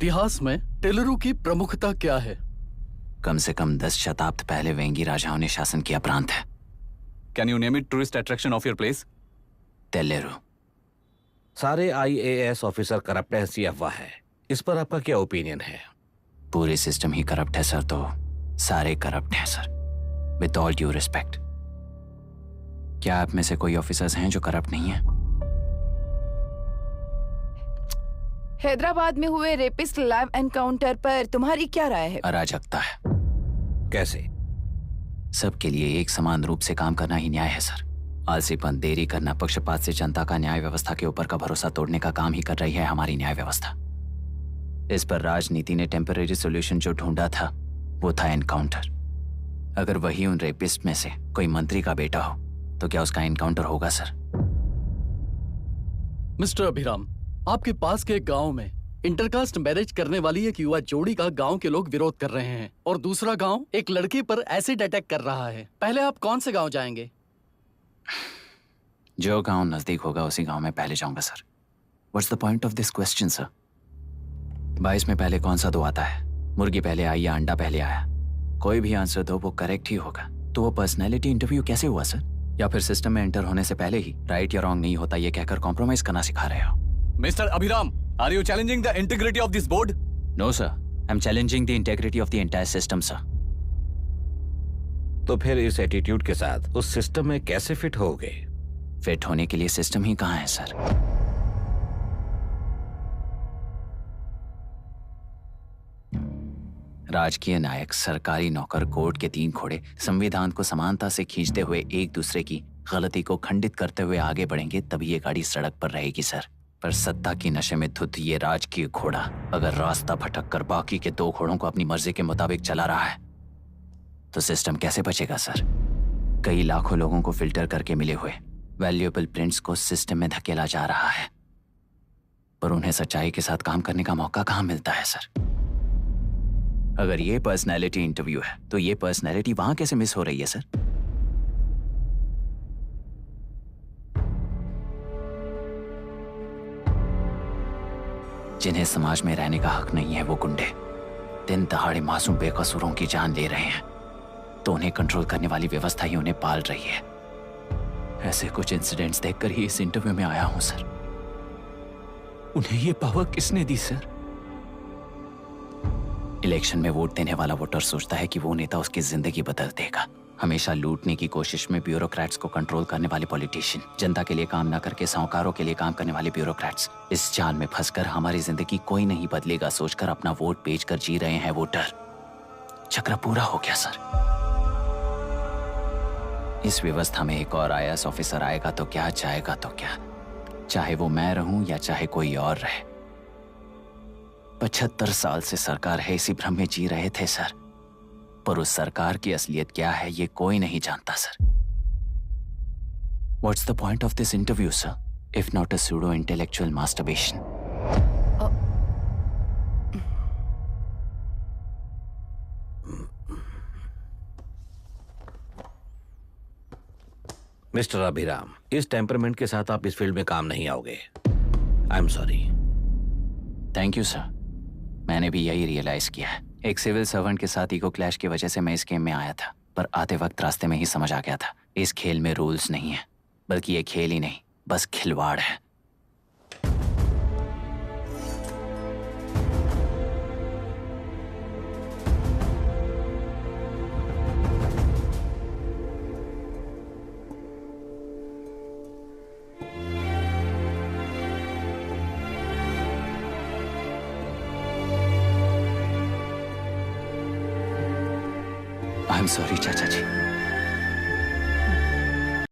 इतिहास में टेलरू की प्रमुखता क्या है? कम से कम 10 शताब्द पहले वेंगी राजाओं ने शासन किया प्रांत है। Can you name it tourist attraction of your place? टेलेरू। सारे IAS ऑफिसर करप्ट है, ऐसी अफवाह है। इस पर आपका क्या ओपिनियन है? पूरे सिस्टम ही करप्ट है सर, तो सारे करप्ट हैं sir, with all due respect. क्या आप में से कोई ऑफिसर्स हैं जो करप्ट नहीं है? हैदराबाद में हुए रेपिस्ट लाइव एनकाउंटर पर तुम्हारी क्या राय है? अराजकता है। कैसे? सबके लिए एक समान रूप से काम करना ही न्याय है सर। आलसीपन, देरी करना, पक्षपात से जनता का न्याय व्यवस्था के ऊपर का भरोसा तोड़ने का काम ही कर रही है हमारी न्याय व्यवस्था। इस पर राजनीति ने टेम्परेरी सॉल्यूशन जो ढूंढा था वो था एनकाउंटर। अगर वही उन रेपिस्ट में से कोई मंत्री का बेटा हो तो क्या उसका एनकाउंटर होगा सर? मिस्टर अभिराम, आपके पास के गांव में इंटरकास्ट मैरिज करने वाली एक युवा जोड़ी का गांव के लोग विरोध कर रहे हैं और दूसरा गांव एक लड़की पर एसिड अटैक कर रहा है। पहले आप कौन से गांव जाएंगे? जो गांव नजदीक होगा उसी गांव में पहले जाऊंगा sir. What's the point of this question sir? 22 में पहले कौन सा दो आता है? मुर्गी पहले आई या अंडा पहले आया? कोई भी आंसर दो, वो करेक्ट ही होगा। तो वो पर्सनैलिटी इंटरव्यू कैसे हुआ सर? या फिर सिस्टम में एंटर होने से पहले ही राइट या रॉन्ग नहीं होता ये कहकर कॉम्प्रोमाइज करना सिखा रहे हो? Mister Abhiram, are you challenging the integrity of this board? No sir, I am challenging the integrity of the entire system sir. तो फिर इस एटीट्यूड के साथ उस सिस्टम में कैसे फिट होगे? फिट होने के लिए सिस्टम ही कहाँ है सर? राजकीय नायक, सरकारी नौकर, कोर्ट के 3 घोड़े संविधान को समानता से खींचते हुए एक दूसरे की गलती को खंडित करते हुए आगे बढ़ेंगे, तभी ये गाड़ी सड़क पर रहेगी सर। पर सत्ता की नशे में धुत ये राजकीय घोड़ा अगर रास्ता भटक कर बाकी के 2 घोड़ों को अपनी मर्जी के मुताबिक चला रहा है तो सिस्टम कैसे बचेगा सर? कई लाखों लोगों को फिल्टर करके मिले हुए वैल्यूएबल प्रिंट्स को सिस्टम में धकेला जा रहा है, पर उन्हें सच्चाई के साथ काम करने का मौका कहाँ मिलता है सर? अगर ये पर्सनैलिटी इंटरव्यू है तो ये पर्सनैलिटी वहां कैसे मिस हो रही है सर? जिन्हें समाज में रहने का हक नहीं है वो गुंडे दिन दहाड़े मासूम बेकसूरों की जान ले रहे हैं, तो उन्हें कंट्रोल करने वाली व्यवस्था ही उन्हें पाल रही है। ऐसे कुछ इंसिडेंट्स देखकर ही इस इंटरव्यू में आया हूं सर। उन्हें ये पावर किसने दी सर? इलेक्शन में वोट देने वाला वोटर सोचता है कि वो नेता उसकी जिंदगी बदल देगा। हमेशा लूटने की कोशिश में ब्यूरोक्रेट्स को कंट्रोल करने वाले पॉलिटिशियन, जनता के लिए काम ना करके साहूकारों के लिए काम करने वाले ब्यूरोक्रेट्स, इस जाल में फंसकर हमारी जिंदगी कोई नहीं बदलेगा सोचकर अपना वोट बेचकर जी रहे हैं वोटर। चक्र पूरा हो गया सर। इस व्यवस्था में एक और IAS ऑफिसर आएगा तो क्या, जाएगा तो क्या, चाहे वो मैं रहूं या चाहे कोई और रहे। 75 साल से सरकार है इसी भ्रम में जी रहे थे सर, पर उस सरकार की असलियत क्या है ये कोई नहीं जानता sir. What's the point of this interview, sir, if not a pseudo-intellectual masturbation? Mister Abhiram, इस टेम्परमेंट के साथ आप इस फील्ड में काम नहीं आओगे। I am sorry. Thank you sir, मैंने भी यही रियलाइज किया है। एक सिविल सर्वेंट के साथ ईगो क्लैश की वजह से मैं इस गेम में आया था, पर आते वक्त रास्ते में ही समझ आ गया था इस खेल में रूल्स नहीं है, बल्कि ये खेल ही नहीं बस खिलवाड़ है। आई एम सॉरी चाचा जी।